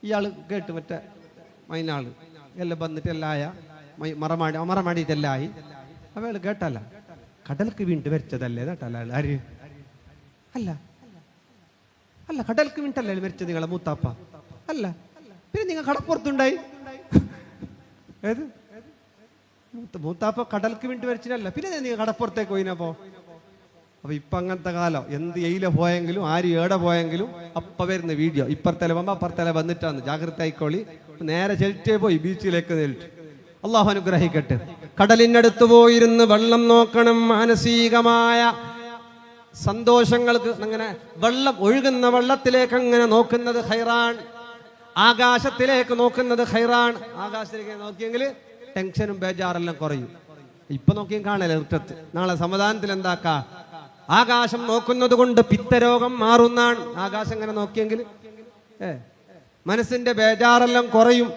ഇയാൾ കേട്ട് മറ്റേ മൈനാള് എല്ലാം വന്നിട്ട് എല്ലായ മറമാടിയിട്ടെല്ലായി. അവൾ കേട്ടല്ല കടൽക്ക് വീണ്ടും വരച്ചതല്ലേ കേട്ടല്ല ആര് അല്ല അല്ല കടൽക്ക് വീണ്ടല്ലേ മരിച്ചത് നിങ്ങളെ മൂത്താപ്പ അല്ല. പിന്നെ നിങ്ങൾ കടപ്പുറത്തുണ്ടായി ഏത് മൂത്താപ്പ കടൽക്ക് വീണ്ടും വരച്ചിട്ടല്ല. പിന്നെ നിങ്ങൾ കടപ്പുറത്തേക്ക് പോയിനപ്പോ. അപ്പൊ ഇപ്പൊ അങ്ങനത്തെ കാലം എന്ത് എയില പോയെങ്കിലും ആര് ഏടെ പോയെങ്കിലും അപ്പ വരുന്ന വീഡിയോ ഇപ്പുറത്തല പോകുമ്പോ അപ്പുറത്തല വന്നിട്ടാണ്. ജാഗ്രത ആയിക്കോളി. നേരെ ചെൽറ്റേ പോയി ബീച്ചിലേക്ക് നേരിട്ട്. അള്ളാഹു അനുഗ്രഹിക്കട്ടെ. കടലിനടുത്ത് പോയിരുന്ന് വെള്ളം നോക്കണം. മാനസികമായ സന്തോഷങ്ങൾക്ക് അങ്ങനെ വെള്ളം ഒഴുകുന്ന വെള്ളത്തിലേക്ക് അങ്ങനെ നോക്കുന്നത് ഖൈറാൻ. ആകാശത്തിലേക്ക് നോക്കുന്നത് ഖൈറാൻ. ആകാശത്തിലേക്ക് നോക്കിയെങ്കിൽ ടെൻഷനും ബേജാറെല്ലാം കുറയും. ഇപ്പൊ നോക്കിയും കാണല്ലേ മുറ്റത്ത്. നാളെ സമാധാനത്തിൽ എന്താക്കാ ആകാശം നോക്കുന്നത് കൊണ്ട് പിത്തരോഗം മാറുന്നാണ്. ആകാശം ഇങ്ങനെ നോക്കിയെങ്കിൽ മനസ്സിന്റെ ബേജാറെല്ലാം കുറയും.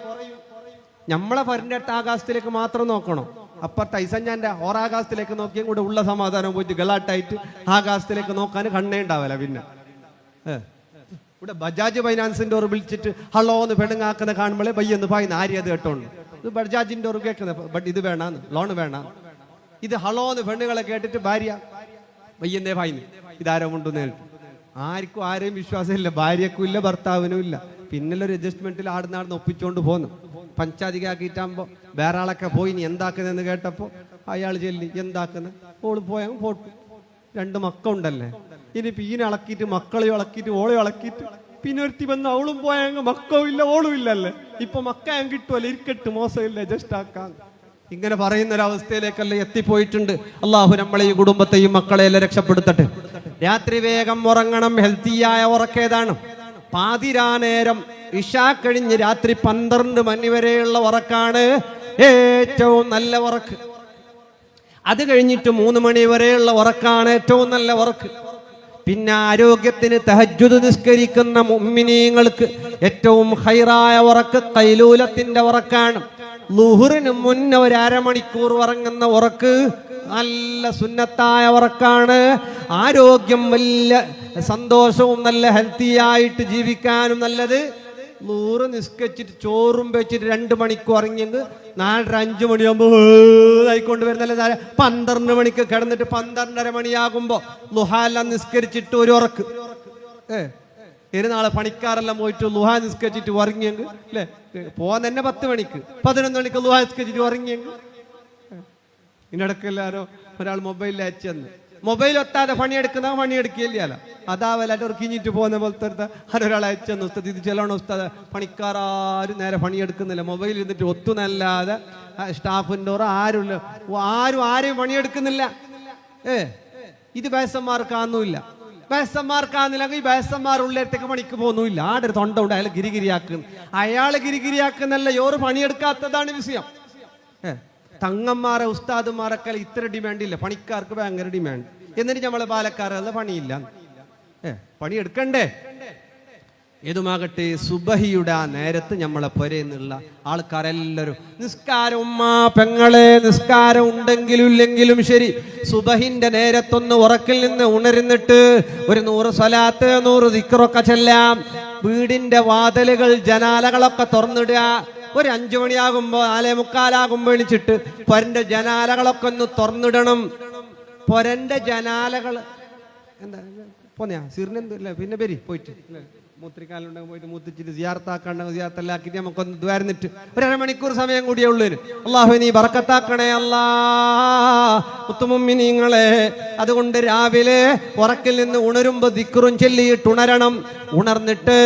നമ്മളെ പരണ്ടിട്ട് ആകാശത്തിലേക്ക് മാത്രം നോക്കണം. അപ്പുറത്തെ ഐസഞ്ഞാന്റെ ഓറാകാശത്തിലേക്ക് നോക്കിയും കൂടെ ഉള്ള സമാധാനം പോയിട്ട് ഗളാട്ടായിട്ട് ആകാശത്തിലേക്ക് നോക്കാൻ കണ്ണേ ഉണ്ടാവില്ല. പിന്നെ ഇവിടെ ബജാജ് ഫൈനാൻസിന്റെ ഓർ വിളിച്ചിട്ട് ഹലോ എന്ന് പെണ്ണുങ്ങാക്കുന്ന കാണുമ്പോഴേ ബയ്യെന്ന് പായുന്ന ആര്യത് കേട്ടോണ്ട്. ഇത് ബജാജിന്റെ ഓർ കേൾക്കുന്നത് ബട്ട് ഇത് വേണാന്ന് ലോണ് വേണം. ഇത് ഹലോ എന്ന് പെണ്ണുങ്ങളെ കേട്ടിട്ട് ഭാര്യ ബയ്യന്തേ പായുന്നു. ഇതാരോ കൊണ്ടുവന്ന് കേട്ടു. ആർക്കും ആരെയും വിശ്വാസമില്ല. ഭാര്യക്കും ഇല്ല ഭർത്താവിനും ഇല്ല. പിന്നല്ലൊരു അഡ്ജസ്റ്റ്മെന്റിൽ ആടുന്നാടുന്ന് ഒപ്പിച്ചുകൊണ്ട് പോന്നു. പഞ്ചാധികാക്കിയിട്ടാകുമ്പോ വേറെ ആളൊക്കെ പോയി നീ എന്താക്കുന്നതെന്ന് കേട്ടപ്പോ അയാൾ ചെല്ലി എന്താക്കുന്നത് ഓള് പോയാൽ പോട്ടു. 2 മക്കളുണ്ടല്ലേ. ഇനിയിപ്പോ ഈനെ ഇളക്കിയിട്ട് മക്കളെയും ഇളക്കിയിട്ട് ഓളെയും ഇളക്കിയിട്ട് പിന്നെ ഒരുത്തി വന്ന് അവളും പോയാൽ മക്കളും ഇല്ല ഓളും ഇല്ലല്ലേ. ഇപ്പൊ മക്കയും കിട്ടുമല്ലോ. ഇരിക്കട്ട് മോശമില്ല ജസ്റ്റ് ആക്കാൻ. ഇങ്ങനെ പറയുന്ന ഒരവസ്ഥയിലേക്കല്ലേ എത്തിപ്പോയിട്ടുണ്ട്. അള്ളാഹു നമ്മളെ ഈ കുടുംബത്തെയും മക്കളെയെല്ലാം രക്ഷപ്പെടുത്തട്ടെ. രാത്രി വേഗം ഉറങ്ങണം. ഹെൽത്തിയായ ഉറക്കേതാണ് പാതിരാനേരം ഇശാ കഴിഞ്ഞ് രാത്രി 12 മണി വരെയുള്ള ഉറക്കാണ് ഏറ്റവും നല്ല ഉറക്ക്. അത് കഴിഞ്ഞിട്ട് 3 മണി വരെയുള്ള ഉറക്കാണ് ഏറ്റവും നല്ല ഉറക്ക്. പിന്നെ ആരോഗ്യത്തിന് തഹജ്ജുദ് നിസ്കരിക്കുന്ന മുഅ്മിനീങ്ങൾക്ക് ഏറ്റവും ഖൈറായ ഉറക്ക് ഖൈലൂലത്തിന്റെ ഉറക്കാണ്. ളുഹറിന് മുന്നേ ഒരു അരമണിക്കൂർ ഉറങ്ങുന്ന ഉറക്ക് നല്ല സുന്നത്തായ ഉറക്കാണ്. ആരോഗ്യം വലിയ സന്തോഷവും നല്ല ഹെൽത്തിയായിട്ട് ജീവിക്കാനും നല്ലത്. 100 നിസ്കരിച്ചിട്ട് ചോറും വെച്ചിട്ട് 2 മണിക്കൂർ ഉറങ്ങിയെങ്കിൽ 4-5 മണിയാകുമ്പോൾ ആയിക്കൊണ്ട് വരുന്നല്ലേ. 12 മണിക്ക് കിടന്നിട്ട് 12:30 മണിയാകുമ്പോ ലുഹാലെല്ലാം നിസ്കരിച്ചിട്ട് ഒരു ഉറക്ക്. നാളെ പണിക്കാരെല്ലാം പോയിട്ട് ലുഹാ നിസ്കരിച്ചിട്ട് ഉറങ്ങിയെങ്കിൽ അല്ലെ പോവാൻ തന്നെ 10 മണിക്ക് 11 മണിക്ക് ലുഹാ നിസ്കരിച്ചിട്ട് ഉറങ്ങിയെങ്കിൽ. ഇതിനിടക്കെല്ലാരോ ഒരാൾ മൊബൈലിൽ അയച്ചു തന്നു. മൊബൈൽ ഒത്താതെ പണിയെടുക്കുന്ന പണിയെടുക്കില്ല. അതാവല്ലാണ്ട് ഒരു കിഞ്ഞിട്ട് പോകുന്ന പോലത്തെ ഒരാൾ അയച്ചു തന്നു. ഉസ്താദ് ഇത് ചെല്ലണം ഉസ്താദ്, പണിക്കാരും നേരെ പണിയെടുക്കുന്നില്ല. മൊബൈൽ ഇരുന്നിട്ട് ഒത്തുനല്ലാതെ സ്റ്റാഫിൻ്റെ ആരും പണിയെടുക്കുന്നില്ല. ഇത് ബേസന്മാർക്കാന്നുമില്ല. ബേസന്മാർക്കാന്നില്ലെങ്കിൽ ഈ ബേസന്മാർ ഉള്ളിടത്തേക്ക് പണിക്ക് പോകുന്നില്ല. ആടെ തൊണ്ട ഉണ്ട് അയാൾ ഗിരിഗിരിയാക്കുന്നു. അയാൾ ഗിരിഗിരിയാക്കുന്നല്ല യോറ് പണിയെടുക്കാത്തതാണ് വിഷയം. തങ്ങന്മാരെ ഉസ്താദുമാരൊക്കെ ഇത്ര ഡിമാൻഡ് ഇല്ല. പണിക്കാർക്ക് ഭയങ്കര ഡിമാൻഡ്. എന്നിട്ട് നമ്മളെ പാലക്കാരല്ല പണിയില്ല. പണിയെടുക്കണ്ടേ? ഏതുമാകട്ടെ സുബഹിയുടെ ആ നേരത്ത് നമ്മളെ പൊരേന്നുള്ള ആൾക്കാരെല്ലാവരും നിസ്കാരം ഉമ്മാ പെങ്ങളെ നിസ്കാരം ഉണ്ടെങ്കിലും ഇല്ലെങ്കിലും ശരി സുബഹിന്റെ നേരത്തൊന്ന് ഉറക്കിൽ നിന്ന് ഉണരുന്നിട്ട് ഒരു 100 സ്വലാത്ത് 100 ദിക്റൊക്കെ ചെല്ലാം. വീടിന്റെ വാതിലുകൾ ജനാലകളൊക്കെ തുറന്നിടുക. ഒരു 5 മണിയാകുമ്പോ 4:45 എണിച്ചിട്ട് പൊരന്റെ ജനാലകളൊക്കെ ഒന്ന് തുറന്നിടണം. പൊരന്റെ ജനാലകൾ എന്താ പോന്നെയാ സിറിനെന്തല്ല പിന്നെ പേര് പോയിട്ട് മൂത്രിക്കാലുണ്ടെങ്കിൽ പോയിട്ട് മൂത്തിച്ചിട്ട് സിയാർത്താക്കണ്ടെങ്കിൽ സിയാർത്തെല്ലാക്കിട്ട് നമുക്കൊന്ന് ദ്വാരന്നിട്ട് ഒരു 1/2 മണിക്കൂർ സമയം കൂടിയേ ഉള്ളൂ. അള്ളാഹു നീ ബറക്കത്താക്കണേ അല്ലാ മുത്തുമുഅ്മിനീങ്ങളെ. അതുകൊണ്ട് രാവിലെ ഉറക്കിൽ നിന്ന് ഉണരുമ്പോ ദിക്റും ചൊല്ലിയിട്ട് ഉണരണം. ഉണർന്നിട്ട്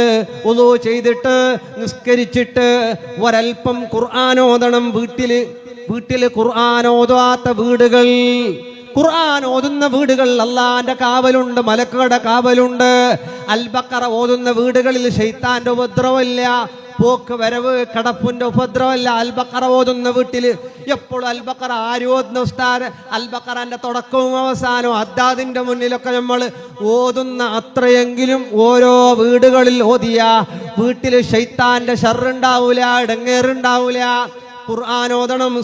വുളൂ ചെയ്തിട്ട് നിസ്കരിച്ചിട്ട് ഒരൽപ്പം ഖുർആൻ ഓതണം. വീട്ടില് ഖുർആൻ ഓതാത്ത വീടുകൾ, ഖുർആൻ ഓതുന്ന വീടുകൾ അള്ളാന്റെ കാവലുണ്ട്, മലക്കുകളുടെ കാവലുണ്ട്. അൽ-ബഖറ ഓതുന്ന വീടുകളിൽ ശൈത്താന്റെ ഉപദ്രവമില്ല, പോക്ക് വരവ് കടപ്പിന്റെ ഉപദ്രവമില്ല. അൽ-ബഖറ ഓതുന്ന വീട്ടിൽ എപ്പോഴും അൽ-ബഖറ ആര് ഓതുന്ന ഉസ്താദ് അൽ-ബഖറന്റെ തുടക്കവും അവസാനവും അദ്ദാദിന്റെ മുന്നിലൊക്കെ നമ്മൾ ഓതുന്ന അത്രയെങ്കിലും ഓരോ വീടുകളിൽ ഓതിയ വീട്ടിൽ ശൈത്താന്റെ ഷർറുണ്ടാവൂല, ഇടങ്ങേറുണ്ടാവൂല. ഖുർആൻ ഓതണം.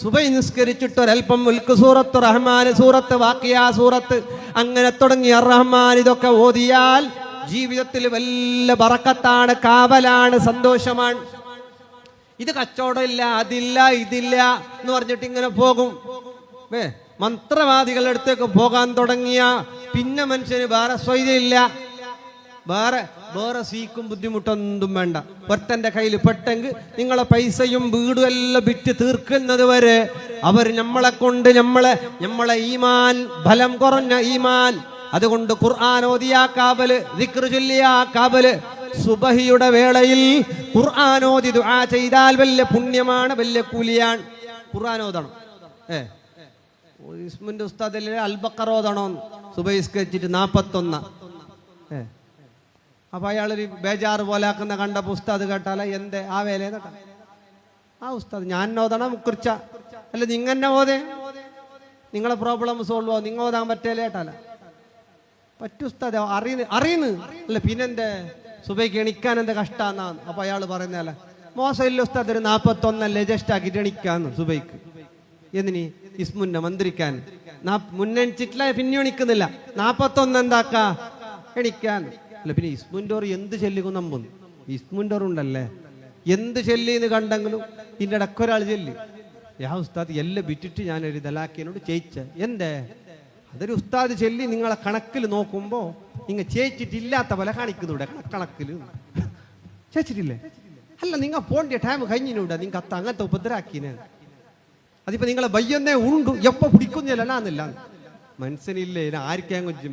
സുബഹി നിസ്കരിച്ചിട്ട് ഒരൽപ്പം മുൽക്ക് സൂറത്ത്, റഹ്മാൻ സൂറത്ത്, വാഖിയ സൂറത്ത് അങ്ങനെ തുടങ്ങി റഹ്മാൻ ഇതൊക്കെ ഓതിയാൽ ജീവിതത്തിൽ വല്ല ബറക്കത്താണ്, കാവലാണ്, സന്തോഷമാണ്. ഇത് കച്ചവടമില്ല, അതില്ല, ഇതില്ല എന്ന് പറഞ്ഞിട്ട് ഇങ്ങനെ പോകും. മന്ത്രവാദികളുടെ അടുത്തേക്ക് പോകാൻ തുടങ്ങിയ പിന്നെ മനുഷ്യന് വേറെ സ്വൈര്യമില്ല, വേറെ സീക്കും ബുദ്ധിമുട്ടൊന്നും വേണ്ട. ഒറ്റന്റെ കയ്യിൽ പെട്ടെങ്കിൽ നിങ്ങളെ പൈസയും വീടും എല്ലാം വിറ്റ് തീർക്കുന്നത് വരെ അവർ നമ്മളെ കൊണ്ട് നമ്മളെ ഈമാൻ, ഫലം കുറഞ്ഞ ഈമാൻ. അതുകൊണ്ട് ഖുർആൻ ഓതിയ കാവല്, ദിക്ർ ചൊല്ലിയ കാവല്, സുബഹിയുടെ വേളയിൽ ഖുർആൻ ഓതി ദുആ ചെയ്താൽ വലിയ പുണ്യമാണ്, വലിയ കൂലിയാണ്. ഖുർആൻ ഓതണം. ഇസ്മിന്റെ ഉസ്താദിലെ അൽബക്കറ ഓതണോ സുബഹിസ്കരിച്ചിട്ട് 41. അപ്പൊ അയാളൊരു ബേജാറ് പോലാക്കുന്ന കണ്ടപ്പോ ഉസ്താദ് കേട്ടാല എന്തേ ആ വേല ആ ഉസ്താദ് ഞാൻ ഓതണം മുക്കുറിച്ച അല്ല നിങ്ങന്നെ ഓതേ, നിങ്ങളെ പ്രോബ്ലം സോൾവ് ആവും, നിങ്ങൾ ഓതാൻ പറ്റേലേ കേട്ടാല പറ്റു ഉസ്താദ് അറിയുന്നു അല്ല പിന്നെന്റെ സുബൈക്ക് എണിക്കാൻ എന്താ കഷ്ടാന്നാന്ന്. അപ്പൊ അയാൾ പറയുന്നല്ല മോശമില്ല ഉസ്താദ്, ഒരു 41 ജസ്റ്റ് ആക്കിയിട്ട് എണിക്കാന്ന് സുബൈക്ക്. എന്തിനി ഇസ്മുന്നെ മന്ത്രിക്കാൻ മുന്നെണിച്ചിട്ടില്ല, പിന്നെ എണിക്കുന്നില്ല. 41 എന്താക്കാ എണിക്കാൻ. അല്ല പിന്നെ ഇസ്മുൻഡോർ എന്ത് ചെല്ലിക്കും നമ്പുന്നു, ഇസ്മുൻഡോർ ഉണ്ടല്ലേ എന്ത് ചെല്ലിന്ന് കണ്ടെങ്കിലും ഇതിൻ്റെ ഇടക്കൊരാൾ ചെല്ലി യാ ഉസ്താദ് എല്ലാം വിറ്റിട്ട് ഞാനൊരു ദലാക്കിയനോട് ചെയ്യിച്ച എന്തേ അതൊരു ഉസ്താദ് ചെല്ലി നിങ്ങളെ കണക്കിൽ നോക്കുമ്പോ നിങ്ങൾ ചേച്ചിട്ടില്ലാത്ത പോലെ കാണിക്കുന്നൂടെ കണക്കിൽ ചേച്ചിട്ടില്ലേ. അല്ല നിങ്ങൾ പോണ്ടിയ ടൈം കഴിഞ്ഞിനൂടെ നിങ്ങൾ അങ്ങനത്തെ ഉപദ്രാക്കിനെ, അതിപ്പോ നിങ്ങളെ ബയ്യൊന്നേ ഉണ്ടു എപ്പോ പിടിക്കുന്നില്ല മനസ്സിനില്ലേ ആർക്കും കൊഞ്ചും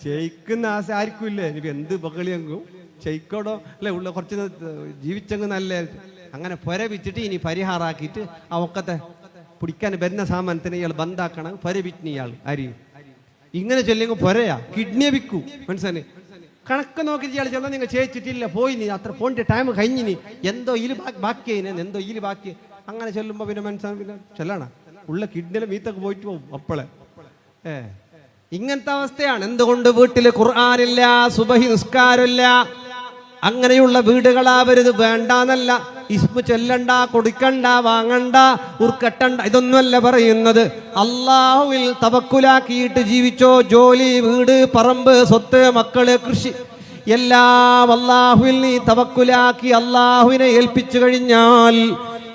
ചെയ്യിക്കുന്ന ആശ ആർക്കും ഇല്ലേ. ഇനിയിപ്പോ എന്ത് ബഹളിയെങ്കും ചെയ്ക്കോടോ അല്ലെ ഉള്ള കുറച്ച് ജീവിച്ചെങ്കിൽ നല്ല അങ്ങനെ പൊരവിച്ചിട്ട് ഇനി പരിഹാറാക്കിയിട്ട് ആ ഒക്കത്തെ പിടിക്കാൻ വരുന്ന സാമാനത്തിന് ഇയാൾ ബന്ധാക്കണം. പൊരവിറ്റിന് ഇയാൾ ആര് ഇങ്ങനെ ചൊല്ലിയെങ്കിൽ പൊരയാ കിഡ്നിയെ വിൽക്കൂ. മനസ്സിലായി കണക്ക് നോക്കി ഇയാൾ ചെന്നാൽ നിങ്ങൾ ചേച്ചിട്ടില്ല പോയി നീ അത്ര പോണ്ട ടൈം കഴിഞ്ഞിനി എന്തോ ഇതിൽ ബാക്കിയായിന് എന്തോ ഇതിൽ ബാക്കി അങ്ങനെ ചെല്ലുമ്പോ പിന്നെ മനസ്സിലാവും പിന്നെ ചെല്ലണ ഉള്ള കിഡ്നിയിലെ മീത്തൊക്കെ പോയിട്ട് പോകും അപ്പളെ. ഇങ്ങനത്തെ അവസ്ഥയാണ്. എന്തുകൊണ്ട് വീട്ടില് ഖുർആനില്ല, സുബഹി നിസ്കാരമില്ല. അങ്ങനെയുള്ള വീടുകളാവരുത്, വേണ്ടാന്നല്ല. ഇസ്മു ചെല്ലണ്ട, കൊടുക്കണ്ട, വാങ്ങണ്ട, ഉർക്കട്ടണ്ട, ഇതൊന്നുമല്ല പറയുന്നത്. അള്ളാഹുവിൽ തവക്കുലാക്കിയിട്ട് ജീവിച്ചോ. ജോലി, വീട്, പറമ്പ്, സ്വത്ത്, മക്കള്, കൃഷി എല്ലാം അള്ളാഹുവിൽ നീ തവക്കുലാക്കി അള്ളാഹുവിനെ ഏൽപ്പിച്ചു കഴിഞ്ഞാൽ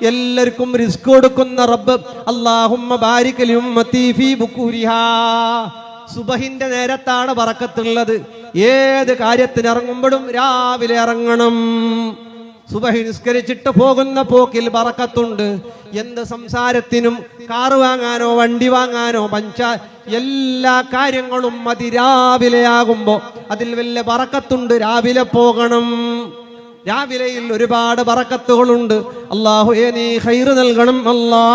എല്ലാവർക്കും റിസ്ക് കൊടുക്കുന്ന റബ്ബ് അല്ലാഹുമ്മ ബാരിക് ലി ഉമ്മത്തി ഫീ ബുകൂരിഹാ. സുബഹിന്റെ നേരത്താണ് ബറക്കത്തുള്ളത്. ഏത് കാര്യത്തിന് ഇറങ്ങുമ്പോഴും രാവിലെ ഇറങ്ങണം. സുബഹി നിസ്കരിച്ചിട്ട് പോകുന്ന പോക്കിൽ ബറക്കത്തുണ്ട്. എന്ത് സംസാരത്തിനും കാറ് വാങ്ങാനോ വണ്ടി വാങ്ങാനോ എല്ലാ കാര്യങ്ങളും അതിരാവിലെ ആകുമ്പോ അതിൽ വലിയ ബറക്കത്തുണ്ട്. രാവിലെ പോകണം. രാവിലെയിൽ ഒരുപാട് ബറക്കത്തുകളുണ്ട്. അല്ലാഹുവേ നീ ഖൈറ് നൽകണം അല്ലാ.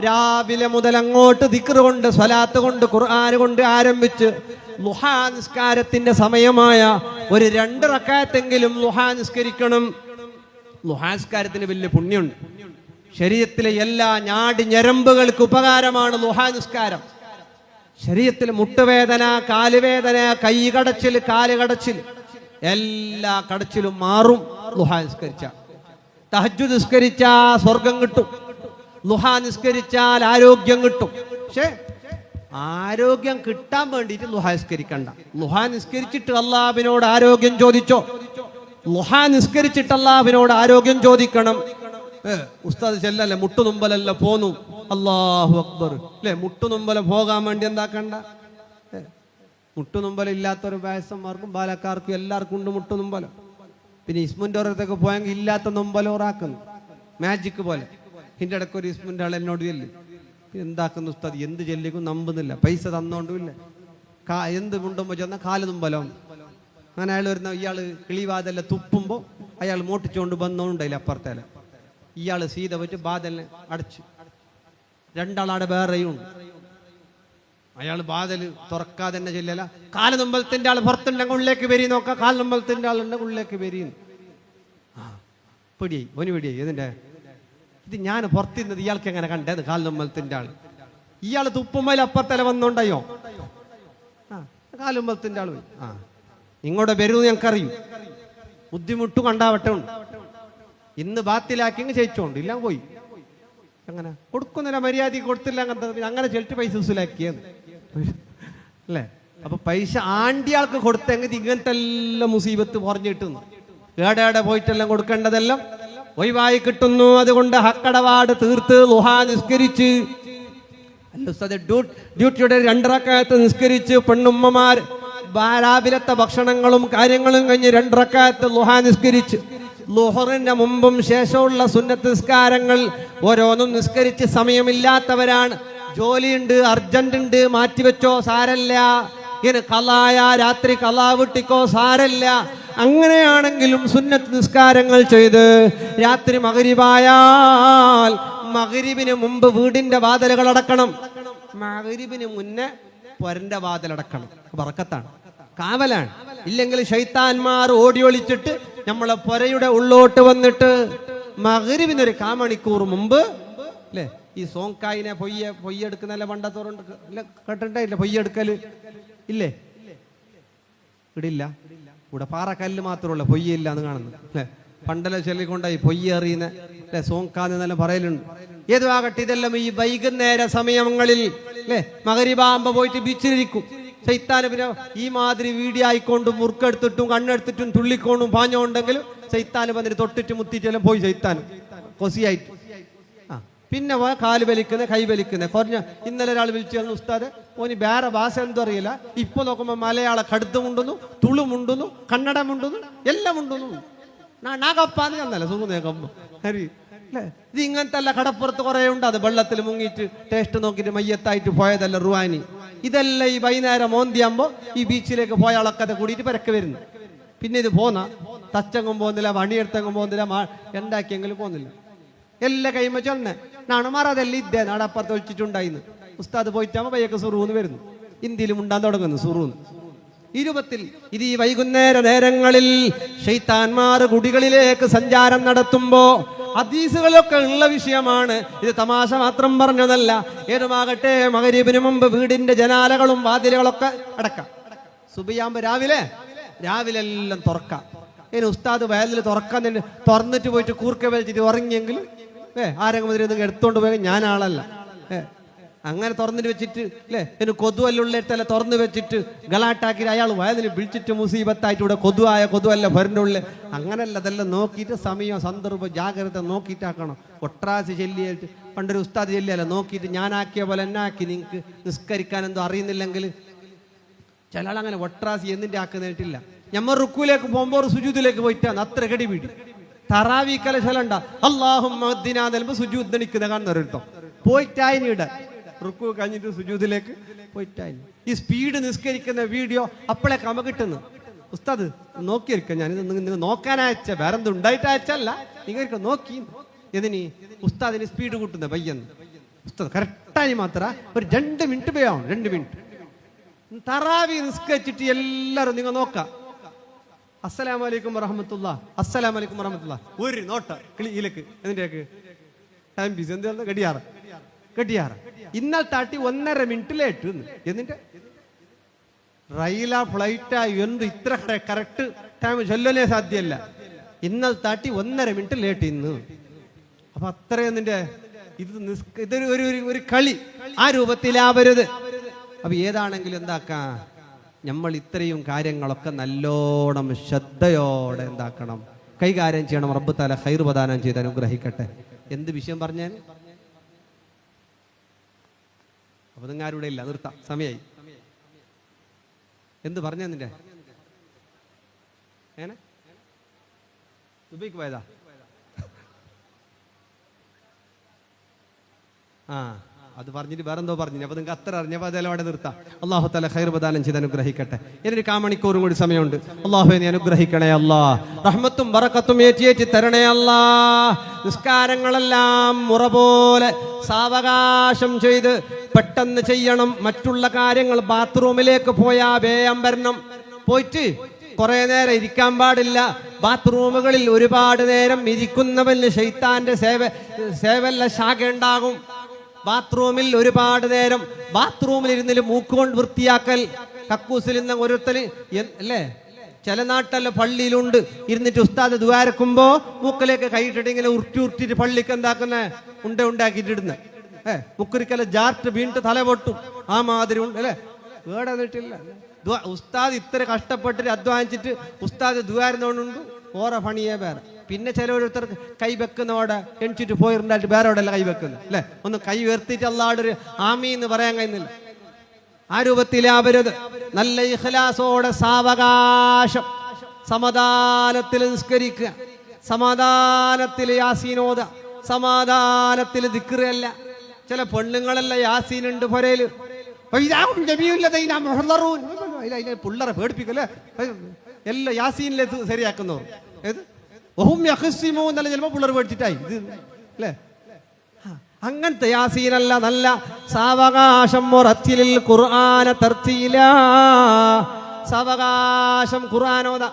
രാവിലെ മുതൽ അങ്ങോട്ട് ദിക്ർ കൊണ്ട്, സ്വലാത്ത് കൊണ്ട്, ഖുർആൻ കൊണ്ട് ആരംഭിച്ച് ളുഹാ നിസ്കാരത്തിന്റെ സമയമായ ഒരു 2 റക്അത്തെങ്കിലും ളുഹാ നിസ്കരിക്കണം. ളുഹാ നിസ്കാരത്തിന് വലിയ പുണ്യമുണ്ട്. ശരീരത്തിലെ എല്ലാ ഞരമ്പുകൾക്ക് ഉപകാരമാണ് ളുഹാ നിസ്കാരം. ശരീരത്തിൽ മുട്ടുവേദന, കാലുവേദന, കൈ കടച്ചിൽ, കാല് കടച്ചിൽ, എല്ലാ കടച്ചിലും മാറും ളുഹാ നിസ്കരിച്ച. തഹജ്ജുദ് നിസ്കരിച്ചാൽ സ്വർഗം കിട്ടും. ളുഹാ നിസ്കരിച്ചാൽ ആരോഗ്യം കിട്ടും. പക്ഷേ ആരോഗ്യം കിട്ടാൻ വേണ്ടിയിട്ട് ളുഹാ നിസ്കരിക്കണ്ട. ളുഹാ നിസ്കരിച്ചിട്ട് അല്ലാഹുവിനോട് ആരോഗ്യം ചോദിച്ചോ. ളുഹാ നിസ്കരിച്ചിട്ട് അല്ലാഹുവിനോട് ആരോഗ്യം ചോദിക്കണം. ഉസ്താദ് ചെല്ലല്ലേ മുട്ടുനുമ്പലല്ല പോന്നു. അല്ലാഹു അക്ബർ അല്ലെ. മുട്ടുനുമ്പല പോകാൻ വേണ്ടി എന്താക്കണ്ട. മുട്ടുനുമ്പല ഇല്ലാത്തൊരു വയസ്സന്മാർക്കും ബാലക്കാർക്കും എല്ലാവർക്കും ഉണ്ട് മുട്ടുനുമ്പലം. പിന്നെ ഇസ്മുന്റെ ഓരോരുത്തൊക്കെ പോയെങ്കിൽ ഇല്ലാത്ത നൊമ്പലോറാക്കുന്നു മാജിക് പോലെ. ഇതിൻ്റെ ഇടയ്ക്ക് ഒരു ഇസ്മുന്റെ ആൾ എന്നോട് ചെല്ലി എന്താക്കുന്നു ഉസ്താദ്, എന്ത് ചെല്ലിക്കും നമ്പുന്നില്ല, പൈസ തന്നോണ്ടുമില്ല, എന്ത് മുണ്ടുമ്പോ ചെന്നാൽ കാല് തുമ്പലോ. അങ്ങനെ അയാൾ വരുന്ന ഇയാള് കിളിവാതല്ല തുപ്പുമ്പോ അയാൾ മോട്ടിച്ചുകൊണ്ട് വന്നോണ്ടല്ല അപ്പുറത്തേല. ഇയാള് സീത വെച്ച് ബാദലിനെ അടച്ചു. 2 ആളാടെ വേറെയും ഉണ്ട്. അയാൾ ബാദല് തുറക്കാതെ തന്നെ ചെല്ലല. കാല് തുമ്പലത്തിന്റെ ആൾ പുറത്തുണ്ടെങ്കിൽ ഉള്ളിലേക്ക് വരി നോക്കാം. കാല് തുമ്പലത്തിന്റെ ആളുണ്ടെങ്കിൽ ഉള്ളിലേക്ക് വരിയുന്നു. പിടിയായി ഒന് പിടിയായി. ഇതിന്റെ ഇത് ഞാൻ പുറത്തിരുന്നത് ഇയാൾക്ക് എങ്ങനെ കണ്ടത്? കാൽ തുമ്പലത്തിന്റെ ആൾ ഇയാൾ തുപ്പുമ്പോൾ അപ്പുറത്തല വന്നോണ്ടയോ കാലുമ്പലത്തിന്റെ ആൾ പോയി. ഇങ്ങോട്ട് വരുമെന്ന് ഞങ്ങൾക്കറിയും. ബുദ്ധിമുട്ട് കണ്ടാവട്ടെ ഉണ്ട്. ഇന്ന് ബാത്തിലാക്കി ചെയ്യിച്ചോണ്ട് ഇല്ല പോയി. അങ്ങനെ കൊടുക്കുന്നില്ല, മര്യാദ കൊടുത്തില്ല. അങ്ങനത്തെ അങ്ങനെ ചെലിട്ട് പൈസ വസൂലാക്കിയത് അല്ലേ. അപ്പൊ പൈസ ആണ്ടിയാൾക്ക് കൊടുത്തെങ്കിൽ ഇങ്ങനത്തെ എല്ലാം മുസീബത്ത് പറഞ്ഞു കിട്ടുന്നു. ഏടെ പോയിട്ടെല്ലാം കൊടുക്കേണ്ടതെല്ലാം ഒഴിവായി കിട്ടുന്നു. അതുകൊണ്ട് ഹക്കടപാട് തീർത്ത് ളുഹാ നിസ്കരിച്ച് ഡ്യൂട്ടിയുടെ 2 റക്അത്ത് നിസ്കരിച്ച് പെണ്ണുമ്മമാർ രാവിലത്തെ ഭക്ഷണങ്ങളും കാര്യങ്ങളും കഴിഞ്ഞ് 2 റക്അത്ത് ളുഹാ നിസ്കരിച്ച് ളുഹറിന്റെ മുമ്പും ശേഷമുള്ള സുന്നത്ത് നിസ്കാരങ്ങൾ ഓരോന്നും നിസ്കരിച്ച് സമയമില്ലാത്തവരാണ്, ജോലിയുണ്ട്, അർജന്റ് ഉണ്ട്, മാറ്റിവെച്ചോ സാരല്ല, ഇങ്ങനെ കലായ രാത്രി കലാ വിട്ടിക്കോ സാരല്ല. അങ്ങനെയാണെങ്കിലും സുന്നത്ത് നിസ്കാരങ്ങൾ ചെയ്ത് രാത്രി മഗ്‌രിബായാൽ മഗ്‌രിബിന് മുമ്പ് വീടിന്റെ വാതിലുകൾ അടക്കണം, മഗ്‌രിബിന് മുന്നേ പൊരന്റെ വാതിലടക്കണം. ബറക്കത്താണ്, കാവലാണ്. ഇല്ലെങ്കിൽ ശൈത്താന്മാർ ഓടി ഒളിച്ചിട്ട് നമ്മളെ പൊരയുടെ ഉള്ളോട്ട് വന്നിട്ട് മഗ്‌രിബിനൊരു 1/4 മണിക്കൂർ മുമ്പ് അല്ലേ ഈ സോങ്കായിനെ പൊയ്യെടുക്കുന്നല്ല പണ്ടത്തോറുണ്ട് കേട്ടിട്ടില്ല, പൊയ്യെടുക്കല് ഇല്ലേ? ഇടില്ല, ഇവിടെ പാറക്കല്ല് മാത്രമുള്ള പൊയ്യില്ല എന്ന് കാണുന്നു അല്ലെ. പണ്ടല്ല ചൊല്ലിക്കൊണ്ടായി പൊയ്യെറിയുന്ന അല്ലെ സോങ്കാന്ന് എന്നെല്ലാം പറയലുണ്ട്. ഏതു ആകട്ടെ, ഇതെല്ലാം ഈ വൈകുന്നേര സമയങ്ങളിൽ അല്ലെ മഗ്‌രിബാകുമ്പോ പോയിട്ട് ബീച്ചിലിരിക്കും. ശൈത്താന് പിന്നെ ഈ മാതിരി വീഡിയോ ആയിക്കൊണ്ടും മുറുക്കെടുത്തിട്ടും കണ്ണെടുത്തിട്ടും തുള്ളിക്കൊണ്ടും പാഞ്ഞോണ്ടെങ്കിലും ശൈത്താന് വന്നിട്ട് തൊട്ടിട്ട് മുത്തിട്ടെല്ലാം പോയി ശൈത്താൻ കൊസിയായിട്ട്. പിന്നെ കാല് വലിക്കുന്ന കൈ വലിക്കുന്ന കുറഞ്ഞ. ഇന്നലെ ഒരാൾ വിളിച്ചു തന്നു, ഉസ്താദ് ഓന് വേറെ ഭാഷ എന്തോ അറിയില്ല, ഇപ്പൊ നോക്കുമ്പോ മലയാള കടുത്തുമുണ്ടുന്നു, തുളുമുണ്ടുന്നു, കന്നഡമുണ്ടുന്നു, എല്ലാം ഉണ്ടുന്നു. നാഗപ്പാന്ന് ചെന്നല്ല സുഖം ഹരി അല്ലേ. ഇത് ഇങ്ങനത്തെ അല്ല, കടപ്പുറത്ത് കുറെ ഉണ്ട്, അത് വെള്ളത്തിൽ മുങ്ങിയിട്ട് ടേസ്റ്റ് നോക്കിയിട്ട് മയ്യത്തായിട്ട് പോയതല്ല റുവാനി. ഇതെല്ലാം ഈ വൈകുന്നേരം മോന്തിയാകുമ്പോ ഈ ബീച്ചിലേക്ക് പോയ ആളൊക്കെ കൂടിയിട്ട് പരക്കെ വരുന്നു. പിന്നെ ഇത് പോന്ന തച്ചെങ്കും പോകുന്നില്ല, വണിയെടുത്തെങ്കും പോകുന്നില്ല, ഉണ്ടാക്കിയെങ്കിലും പോകുന്നില്ല. എല്ലാ കൈമ ചൊന്നെ നാണ് മാറാതെല്ലാം ഇതേ നാടപ്പുറത്ത് ഒളിച്ചിട്ടുണ്ടായിന്ന്. ഉസ്താദ് പോയിട്ടാകുമ്പോ പയ്യൊക്കെ സുറൂന്ന് വരുന്നു, ഇന്ത്യയിലും ഉണ്ടാൻ തുടങ്ങുന്നു സുറൂന്ന്. ഇത് ഈ വൈകുന്നേര നേരങ്ങളിൽ ശൈത്താന്മാർ കുടികളിലേക്ക് സഞ്ചാരം നടത്തുമ്പോ ഹദീസുകളൊക്കെ ഉള്ള വിഷയമാണ്. ഇത് തമാശ മാത്രം പറഞ്ഞതല്ല. ഏതുമാകട്ടെ, മഗ്‌രിബിന് മുമ്പ് വീടിന്റെ ജനാലകളും വാതിലുകളൊക്കെ അടക്കാം. സുബഹിയാകുമ്പോ രാവിലെ എല്ലാം തുറക്കാം. ഇനി ഉസ്താദ് വയലിൽ തുറന്നിട്ട് പോയിട്ട് കൂർക്ക വലിച്ചിട്ട് ഉറങ്ങിയെങ്കിൽ ആരെങ്കിലും മുതൽ എടുത്തോണ്ട് പോയ ഞാൻ ആളല്ല. അങ്ങനെ തുറന്നിട്ട് വെച്ചിട്ട് അല്ലേ ഇനി കൊതുവല്ലുള്ളിടത്തല്ല തുറന്നു വെച്ചിട്ട് ഗലാട്ടാക്കി അയാൾ വയലിന് വിളിച്ചിട്ട് മുസീബത്തായിട്ട് ഇവിടെ കൊതുവല്ല ഭരൻ്റെ ഉള്ളിൽ. അങ്ങനല്ല, അതെല്ലാം നോക്കിയിട്ട് സമയം സന്ദർഭം ജാഗ്രത നോക്കിയിട്ടാക്കണം. ഒട്രാസ് ചെല്ലിയിട്ട് പണ്ടൊരു ഉസ്താദ് ചെല്ലിയല്ല നോക്കിയിട്ട് ഞാനാക്കിയ പോലെ എന്നാക്കി നിങ്ങൾക്ക് നിസ്കരിക്കാൻ എന്തോ അറിയുന്നില്ലെങ്കിൽ ചില ആളങ്ങനെ ഒട്രാസി എന്നിന്റെ ആക്കുന്നിട്ടില്ല. ഞമ്മ റുക്കുവിലേക്ക് പോകുമ്പോൾ ഒരു സുജൂദിലേക്ക് പോയിട്ടാണ് അത്ര കടി വീടി തറാവീക്കല ചൊല്ലണ്ട അല്ലാഹുമ്മ സുജൂദ് നിൽക്കുന്ന കാണുന്നവരുണ്ടോ പോയിട്ടായിനിടെ റുക്കു കഴിഞ്ഞിട്ട് സുജൂദിലേക്ക് പോയിട്ടായി. ഈ സ്പീഡ് നിസ്കരിക്കുന്ന വീഡിയോ അപ്പോഴേ കമ കിട്ടുന്നു. ഉസ്താദ് നോക്കിയിരിക്കാം, ഞാനിത് നിങ്ങൾ നോക്കാനയച്ച വേറെ എന്ത് ഉണ്ടായിട്ട് അയച്ചല്ല, നിങ്ങൾ നോക്കി ഇതിനി ഉസ്താദിന് സ്പീഡ് കൂട്ടുന്ന പയ്യെന്ന്. ഉസ്താദ് കറക്റ്റായി മാത്രം ഒരു 2 മിനിറ്റ് പോയാവും. 2 മിനിറ്റ് തറാവി നിസ്കരിച്ചിട്ട് എല്ലാവരും നിങ്ങൾ നോക്കാം. അസ്സലാമലൈക്കും വറഹ്മത്തുള്ളാഹി, അസ്സലാമലൈക്കും വറഹ്മത്തുള്ളാഹി, ഒരു നോട്ട കിളിയിലേക്ക് എന്തിൻ്റെയൊക്കെ ടൈം പീസ് എന്താ കെട്ടിയാറ് ഇന്നലെ താട്ടി 1.5 മിനിറ്റ് ലേറ്റ്. എന്നിട്ട് റെയിലാ ഫ്ലൈറ്റാ എന്ത് ഇത്ര കറക്റ്റ് ടൈം ചൊല്ലലേ സാധ്യമല്ല. ഇന്നലെ താട്ടി 1.5 മിനിറ്റ് ലേറ്റ് ഇന്ന്. അപ്പൊ അത്രയും നിന്റെ ഇതൊരു ഒരു കളി ആ രൂപത്തിലാവരുത്. അപ്പൊ ഏതാണെങ്കിലും എന്താക്കാം, നമ്മൾ ഇത്രയും കാര്യങ്ങളൊക്കെ നല്ലോണം ശ്രദ്ധയോടെ എന്താക്കണം, കൈകാര്യം ചെയ്യണം. റബ്ബ് തആല ഖൈർ പ്രദാനം ചെയ്ത് അനുഗ്രഹിക്കട്ടെ. എന്ത് വിഷയം പറഞ്ഞാൽ അപ്പൊ നിങ്ങാരുടെ ഇല്ല, നിർത്താം, സമയായി. എന്ത് പറഞ്ഞ നിന്റെ ദുബൈക്ക് പോയതാ? അത് പറഞ്ഞിട്ട് വേറെന്തോ പറഞ്ഞു. അപ്പൊ നിങ്ങൾക്ക് അത്ര അറിഞ്ഞപ്പോ അതെല്ലാം അവിടെ നിർത്താം. അല്ലാഹു തആല ഖൈർ പ്രദാനം ചെയ്ത് അനുഗ്രഹിക്കട്ടെ. ഇനി 1/4 മണിക്കൂറും കൂടി സമയമുണ്ട്. അല്ലാഹുവേ നീ അനുഗ്രഹിക്കണേ അല്ലാ, റഹ്മത്തും ബറക്കത്തും ഏറ്റി തരണേ അല്ലാ. നിസ്കാരങ്ങളെല്ലാം മുറ പോലെ സാവകാശം ചെയ്ത് പെട്ടെന്ന് ചെയ്യണം. മറ്റുള്ള കാര്യങ്ങൾ ബാത്റൂമിലേക്ക് പോയാ വേഗം വരണം. പോയിട്ട് കുറെ നേരം ഇരിക്കാൻ പാടില്ല. ബാത്റൂമുകളിൽ ഒരുപാട് നേരം ഇരിക്കുന്നവന് ശൈത്താന്റെ സേവല്ല ശാഖ ഉണ്ടാകും. ബാത്റൂമിൽ ഒരുപാട് നേരം ബാത്റൂമിൽ ഇരുന്നിൽ മൂക്കുകൊണ്ട് വൃത്തിയാക്കൽ, കക്കൂസിൽ നിന്ന് ഓരോരുത്തര് അല്ലേ ചില നാട്ടല്ല പള്ളിയിലുണ്ട് ഇരുന്നിട്ട് ഉസ്താദ് ദ്വാരക്കുമ്പോ മൂക്കിലേക്ക് കൈയിട്ടിട്ട് ഇങ്ങനെ ഉരുട്ടിയിട്ട് പള്ളിക്ക് എന്താക്കുന്ന ഉണ്ടാക്കിയിട്ടിടുന്ന മുക്കുരിക്കല്ല ജാർട്ട് വീണിട്ട് തല പൊട്ടും. ആ മാതിരി ഉണ്ട് അല്ലെ, വേടന്നിട്ടില്ല. ഉസ്താദ് ഇത്ര കഷ്ടപ്പെട്ടിട്ട് അധ്വാനിച്ചിട്ട് ഉസ്താദ് ദുആരുന്നോണ്ടുണ്ട് ഓരോ പണിയെ വേറെ. പിന്നെ ചിലവരുത്തർ കൈ വെക്കുന്നവിടെ എണിച്ചിട്ട് പോയിട്ടുണ്ടായിട്ട് വേറെ അവിടെ അല്ല കൈ വെക്കുന്നത് അല്ലെ. ഒന്ന് കൈ ഉയർത്തിയിട്ട് അല്ലാടൊരു ആമീ എന്ന് പറയാൻ കഴിയുന്നില്ല. ആ രൂപത്തിലാവരുത്. നല്ല ഇഖ്ലാസോടെ സാവകാശം സമാധാനത്തിൽ നിസ്കരിക്കുക, സമാധാനത്തിൽ യാസീനോദ, സമാധാനത്തിൽ ദിക്റല്ല. ചില പെണ്ണുങ്ങളല്ല യാസീനുണ്ട് പൊരയില് പിള്ളേരെ പേടിപ്പിക്കല്ലേ എല്ലാം യാസീനിലെ ശരിയാക്കുന്നവർ. ഏത് ഒഹും യഖ്സിമൂ എന്നല്ല ചിലപ്പോൾ പിള്ളേർ പേടിച്ചിട്ടായി ഇത് അല്ലേ. അങ്ങനത്തെ യാസീനല്ല, നല്ല സാവകാശം മുറത്തിലിൽ ഖുർആന തർത്തീല, സാവകാശം ഖുർആനോദ.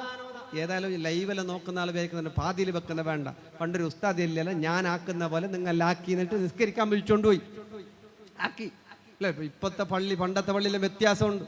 ഏതായാലും ലൈവെല്ലാം നോക്കുന്ന ആൾ വിചാരിക്കുന്നുണ്ട് പാതിയിൽ വെക്കുന്ന വേണ്ട. പണ്ടൊരു ഉസ്താദ് ഇല്ലല്ലോ, ഞാൻ ആക്കുന്ന പോലെ നിങ്ങളാക്കി എന്നിട്ട് നിസ്കരിക്കാൻ വിളിച്ചോണ്ട് പോയി ആക്കി അല്ലേ. ഇപ്പോഴത്തെ പള്ളി പണ്ടത്തെ പള്ളിയിലെ വ്യത്യാസമുണ്ട്.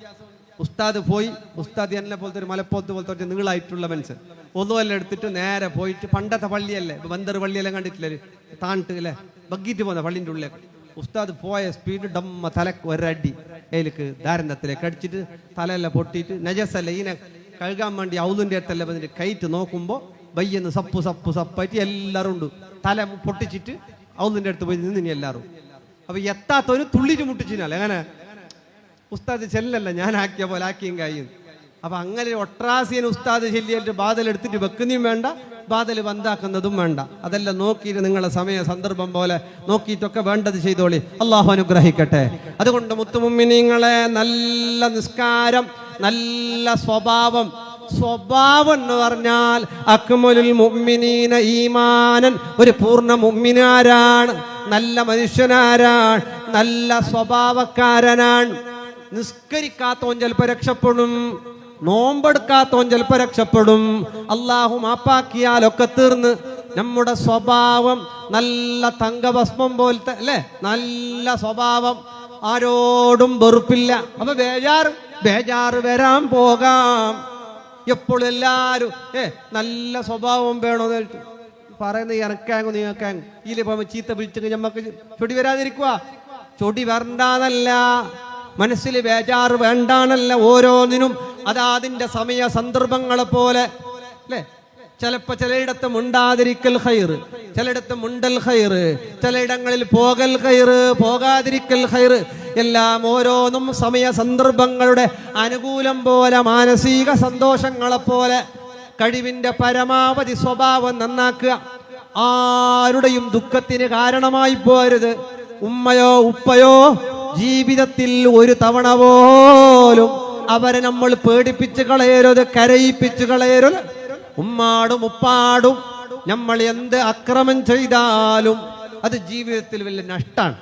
ഉസ്താദ് പോയി, ഉസ്താദ് എന്നെ പോലത്തെ ഒരു മലപ്പോത്ത് പോലത്തെ നീളായിട്ടുള്ള മനുഷ്യൻ ഒന്നുമെല്ലാം എടുത്തിട്ട് നേരെ പോയിട്ട്, പണ്ടത്തെ പള്ളിയല്ലേ ബന്ദർ പള്ളിയെല്ലാം കണ്ടിട്ടില്ലേ താണിട്ട് അല്ലേ ബഗ്ഗിറ്റ് പോകുന്ന പള്ളിൻ്റെ ഉള്ളിലേക്ക്. ഉസ്താദ് പോയ സ്പീഡ് ഡമ്മ തലക്ക് ഒരടി അതിലേക്ക് ദാരന്തത്തിലേക്ക് അടിച്ചിട്ട് തലയെല്ലാം പൊട്ടിയിട്ട് നജസല്ല ഈനെ കഴുകാൻ വേണ്ടി ഔലിൻ്റെ അടുത്തല്ല വന്നിട്ട് കയറ്റ് നോക്കുമ്പോൾ ബയ്യെന്ന് സപ്പായിട്ട് എല്ലാവരും ഉണ്ട്. തല പൊട്ടിച്ചിട്ട് ഔലിൻ്റെ അടുത്ത് പോയി നിന്ന് എല്ലാവരും. അപ്പൊ എത്താത്തവന് തുള്ളിട്ട് മുട്ടിച്ചിനാല് അങ്ങനെ ഉസ്താദ് ചെല്ലല്ല ഞാൻ ആക്കിയ പോലെ ആക്കിയും കഴിയും. അപ്പൊ അങ്ങനെ ഒട്രാസിയൻ ഉസ്താദ് ചെല്ലിയിട്ട് ബാധൽ എടുത്തിട്ട് വെക്കുന്നതും വേണ്ട, ബാധൽ ബന്ധാക്കുന്നതും വേണ്ട. അതെല്ലാം നോക്കിയിട്ട് നിങ്ങളെ സമയ സന്ദർഭം പോലെ നോക്കിയിട്ടൊക്കെ വേണ്ടത് ചെയ്തോളി. അള്ളാഹു അനുഗ്രഹിക്കട്ടെ. അതുകൊണ്ട് മുത്തുമുമ്മിനീങ്ങളെ നല്ല നിസ്കാരം, നല്ല സ്വഭാവം. സ്വഭാവം എന്ന് പറഞ്ഞാൽ അക്മലുൽ മുഅ്മിനീന ഈമാനൻ, ഒരു പൂർണ്ണ മുഅ്മിനാരാണ്, നല്ല മനുഷ്യനാരാണ്, നല്ല സ്വഭാവക്കാരനാണ്. നിസ്കരിക്കാത്തോൻ ചിലപ്പോൾ രക്ഷപ്പെടും, നോമ്പെടുക്കാത്തോൻ ചിലപ്പോൾ രക്ഷപ്പെടും. അള്ളാഹു മാപ്പാക്കിയാലൊക്കെ തീർന്ന്. നമ്മുടെ സ്വഭാവം നല്ല തങ്കഭസ്മം പോലത്തെ അല്ലേ, നല്ല സ്വഭാവം, ആരോടും വെറുപ്പില്ല. അപ്പൊ ബേജാറ് വരാൻ പോകാം. എപ്പോഴും എല്ലാരും നല്ല സ്വഭാവം വേണോന്ന് പറയുന്നത് എനക്കാങ്ങോ നീങ്ങക്കാങ്ങോ ഇതിലിപ്പോ ചീത്ത വിളിച്ചെങ്കിൽ ഞമ്മക്ക് ചൊടി വരാതിരിക്കുക. ചൊടി വരണ്ടാന്നല്ല, മനസ്സിൽ ബേജാറ് വേണ്ടാന്നല്ല. ഓരോന്നിനും അതിന്റെ സമയ സന്ദർഭങ്ങളെ പോലെ അല്ലേ. ചിലപ്പോ ചിലയിടത്ത് മുണ്ടാതിരിക്കൽ ഖൈറ്, ചിലയിടത്ത് മുണ്ടൽ ഖൈറ്, ചിലയിടങ്ങളിൽ പോകൽ ഖൈറ്, പോകാതിരിക്കൽ ഖൈറ്. എല്ലാം ഓരോന്നും സമയ സന്ദർഭങ്ങളുടെ അനുകൂലം പോലെ, മാനസിക സന്തോഷങ്ങളെ പോലെ കഴിവിന്റെ പരമാവധി സ്വഭാവം നന്നാക്കുക. ആരുടെയും ദുഃഖത്തിന് കാരണമായി പോരുത്. ഉമ്മയോ ഉപ്പയോ ജീവിതത്തിൽ ഒരു തവണ പോലും അവരെ നമ്മൾ പേടിപ്പിച്ച് കളയരുത്, കരയിപ്പിച്ച് കളയരുത്. ഉമ്മാടും ഉപ്പാടും നമ്മൾ എന്ത് അക്രമം ചെയ്താലും അത് ജീവിതത്തിൽ വലിയ നഷ്ടാണ്.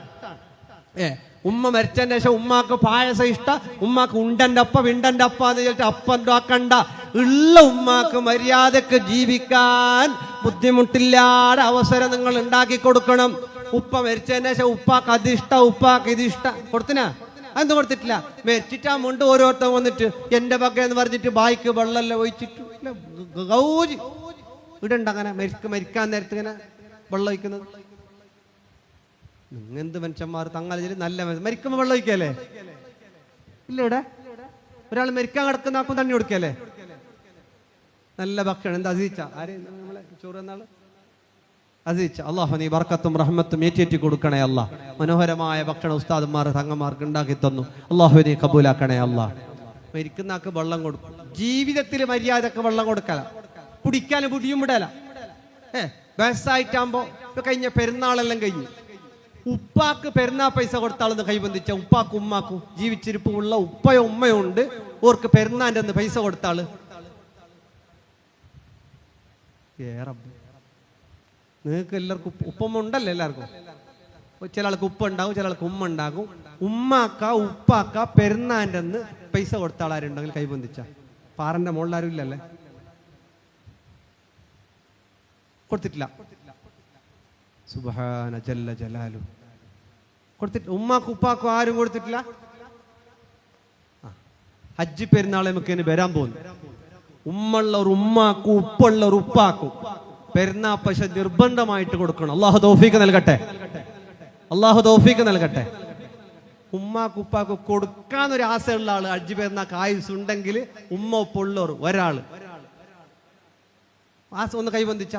ഉമ്മ മരിച്ചതിന് ശേഷം ഉമ്മാക്ക് പായസം ഇഷ്ട, ഉമ്മാക്ക് ഉണ്ടന്റെ അപ്പ വിണ്ടന്റെ അപ്പ എന്ന് ചോദിച്ചിട്ട് അപ്പം ഉണ്ടാക്കണ്ട. ഉള്ള ഉമ്മാക്ക് മര്യാദക്ക് ജീവിക്കാൻ ബുദ്ധിമുട്ടില്ലാതെ അവസരം നിങ്ങൾ ഉണ്ടാക്കി കൊടുക്കണം. ഉപ്പ മരിച്ചതിന് ശേഷം ഉപ്പാക്ക് അതിഷ്ട, ഉപ്പാക്ക് ഇതിഷ്ട കൊടുത്തിനാ? അതൊന്നും കൊടുത്തിട്ടില്ല. മരിച്ചിട്ടാ മുണ്ട് ഓരോരുത്തർ വന്നിട്ട് എന്റെ പക്ക എന്ന് പറഞ്ഞിട്ട് ബായിക്ക് വെള്ളമെല്ലാം ഒഴിച്ചിട്ട് ഗൗജി ഇടണ്ട. അങ്ങനെ മരിക്കാൻ നേരത്ത് ഇങ്ങനെ വെള്ളം ഒഴിക്കുന്നത് എന്ത് മനുഷ്യന്മാർ തങ്ങളിൽ നല്ല മരിക്കുമ്പോ വെള്ളം ഒഴിക്കല്ലേ ഇല്ല? ഇവിടെ ഒരാൾ മരിക്കാൻ കിടക്കുന്ന ആക്കും തണ്ണി കൊടുക്കല്ലേ? നല്ല ഭക്ഷണം എന്താ അസീച്ച ആരെ നമ്മളെ ചോറ് എന്നാള് അസീച്ച. അള്ളാഹു നീ ബർക്കത്തും റഹ്മത്തും ഏറ്റി കൊടുക്കണേ അല്ലാ. മനോഹരമായ ഭക്ഷണം ഉസ്താദന്മാർ തങ്ങന്മാർക്ക് ഉണ്ടാക്കി തന്നു. അള്ളാഹു നീ കബൂലാക്കണേ അല്ലാ. മരിക്കുന്ന ആൾക്ക് വെള്ളം കൊടുക്കും. ജീവിതത്തിൽ മര്യാദക്ക് വെള്ളം കൊടുക്കല, കുടിക്കാൻ കുടിയും വിടല. വയസ്സായിട്ടാകുമ്പോ ഇപ്പൊ കഴിഞ്ഞ പെരുന്നാളെല്ലാം കഴിഞ്ഞു. ഉപ്പാക്ക് പെരുന്നാൾ പൈസ കൊടുത്താളെന്ന് കൈബന്ധിച്ച ഉപ്പാക്കും ഉമ്മാക്കും ജീവിച്ചിരിപ്പുള്ള ഉപ്പയോ ഉമ്മയോ ഉണ്ട്, ഓർക്ക് പെരുന്നാൻ്റെ ഒന്ന് പൈസ കൊടുത്താള്. നിങ്ങൾക്ക് എല്ലാവർക്കും ഉപ്പമ്മ ഉണ്ടല്ലോ എല്ലാവർക്കും. ചില ആൾക്ക് ഉപ്പ ഉണ്ടാകും, ചില ആൾക്ക് ഉമ്മ ഉണ്ടാകും. ഉമ്മാക്ക ഉപ്പാക്ക പെരുന്നാൻ്റെ ഒന്ന് പൈസ കൊടുത്താളാരുണ്ടെങ്കിൽ കൈബന്ധിച്ച പാറന്റെ മുകളിലാരും ഇല്ലല്ലേ? കൊടുത്തിട്ടില്ല. സുബ്ഹാന ജല്ല ജലാലു കൊടുത്തിട്ട് ഉമ്മാക്കും ഉപ്പാക്കും ആരും കൊടുത്തിട്ടില്ല. ഹജ്ജ് പെരുന്നാളെ നമുക്ക് വരാൻ പോകുന്നു. ഉമ്മുള്ളവർ ഉമ്മാക്കും ഉപ്പുള്ളവർ ഉപ്പാക്കും പെരുന്നാൾ പൈസ നിർബന്ധമായിട്ട് കൊടുക്കണം. അള്ളാഹു തൗഫീഖ് നൽകട്ടെ, അള്ളാഹു തൗഫീഖ് നൽകട്ടെ. ഉമ്മാക്ക് ഉപ്പാക്ക് കൊടുക്കാന്നൊരു ആശയുള്ള ആള് ഹജ്ജ് പെരുന്നാക്ക് ആയുസുണ്ടെങ്കിൽ ഉമ്മ ഒപ്പുള്ളവർ ഒരാള് ആശ ഒന്ന് കൈബന്ധിച്ച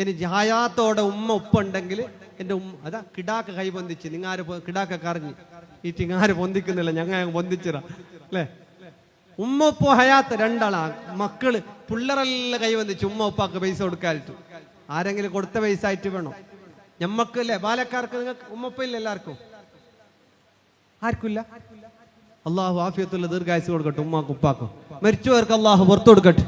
ഇനി ജായാത്തോടെ ഉമ്മ ഉപ്പുണ്ടെങ്കിൽ എൻ്റെ ഉമ്മ അതാ കിടാക്ക കൈബന്ധിച്ച് നിങ്ങാര് കിടാക്കൊക്കെ അറിഞ്ഞ് ഈ തിങ്ങാര് പൊന്തിക്കുന്നില്ല ഞങ്ങൾ പൊന്തിച്ചിറ അല്ലേ ഉമ്മ ഉപ്പോ ഹയാത്ത് രണ്ടാളാ മക്കള് പിള്ളേരെല്ലാം കൈബന്ധിച്ച് ഉമ്മ ഉപ്പാക്ക് പൈസ കൊടുക്കാനിട്ട് ആരെങ്കിലും കൊടുത്ത പൈസ ആയിട്ട് വേണോ ഞമ്മക്ക് അല്ലേ ബാലക്കാർക്ക് നിങ്ങൾക്ക് ഉമ്മപ്പ ഇല്ല എല്ലാവർക്കും ആർക്കില്ല അള്ളാഹു ആഫിയത്തുള്ള ദീർഘായുസ് കൊടുക്കട്ടെ ഉമ്മാക്കും ഉപ്പാക്കും മരിച്ചവർക്ക് അള്ളാഹു പുറത്തു കൊടുക്കട്ടെ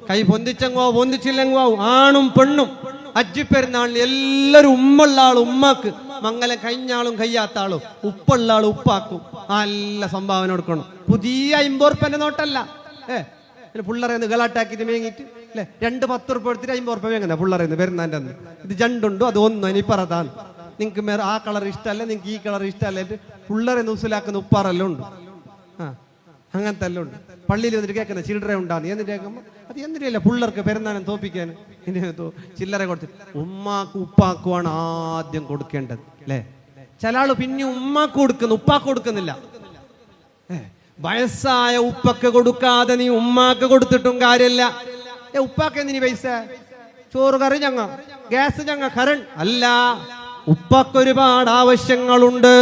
കൈ പൊന്തിച്ചെങ്ങോ പൊന്തിച്ചില്ലെങ്കോ ആണും പെണ്ണും ഹജ്ജ് പെരുന്നാളിൽ എല്ലാവരും ഉമ്മുള്ള ആളും ഉമ്മാക്ക് മംഗലം കഴിഞ്ഞാളും കഴിയാത്ത ആളും ഉപ്പുള്ള ആളും ഉപ്പാക്കും നല്ല സംഭാവന കൊടുക്കണം പുതിയ 50 ഉറുപ്പ്യന്റെ നോട്ടല്ല പിള്ളേരെ ഗലാട്ടാക്കിട്ട് മേങ്ങിട്ട് അല്ലെ 2 10 ഉറുപ്പ്യ എടുത്തിട്ട് 50 ഉറുപ്പ്യ വേങ്ങുന്ന പിള്ളേരെ വരുന്നതിന്റെ അന്ന് ഇത് രണ്ടുണ്ടോ അത് ഒന്നും ഇനി പറതാണ് നിങ്ങൾക്ക് മേറെ ആ കളർ ഇഷ്ടമല്ല നിങ്ങൾക്ക് ഈ കളർ ഇഷ്ടമല്ല പിള്ളേരെ നുസിലാക്കുന്ന ഉപ്പാറെല്ലാം ഉണ്ട് അങ്ങനത്തെ എല്ലാം ഉണ്ട് പള്ളിയിൽ വന്നിട്ട് കേൾക്കുന്ന ചില്ലറ ഉണ്ടാകും എന്നിട്ട് കേൾക്കുമ്പോൾ അത് എന്തിനല്ല പിള്ളേർക്ക് പെരുന്നാളും തോപ്പിക്കാൻ ചില്ലറ കൊടുത്തിട്ട് ഉമ്മാക്കും ഉപ്പാക്കുമാണ് ആദ്യം കൊടുക്കേണ്ടത് അല്ലേ ചില ആള് പിന്നെ ഉമ്മാക്ക് കൊടുക്കുന്നു ഉപ്പാക്ക് കൊടുക്കുന്നില്ല വയസ്സായ ഉപ്പക്ക് കൊടുക്കാതെ നീ ഉമ്മാക്ക് കൊടുത്തിട്ടും കാര്യമില്ല ഉപ്പാക്ക് എന്തിനീ പൈസ ചോറ് കറി ഞങ്ങ ഗ്യാസ് ഞങ്ങ കരൺ അല്ല ഉപ്പക്കൊരുപാട് ആവശ്യങ്ങളുണ്ട്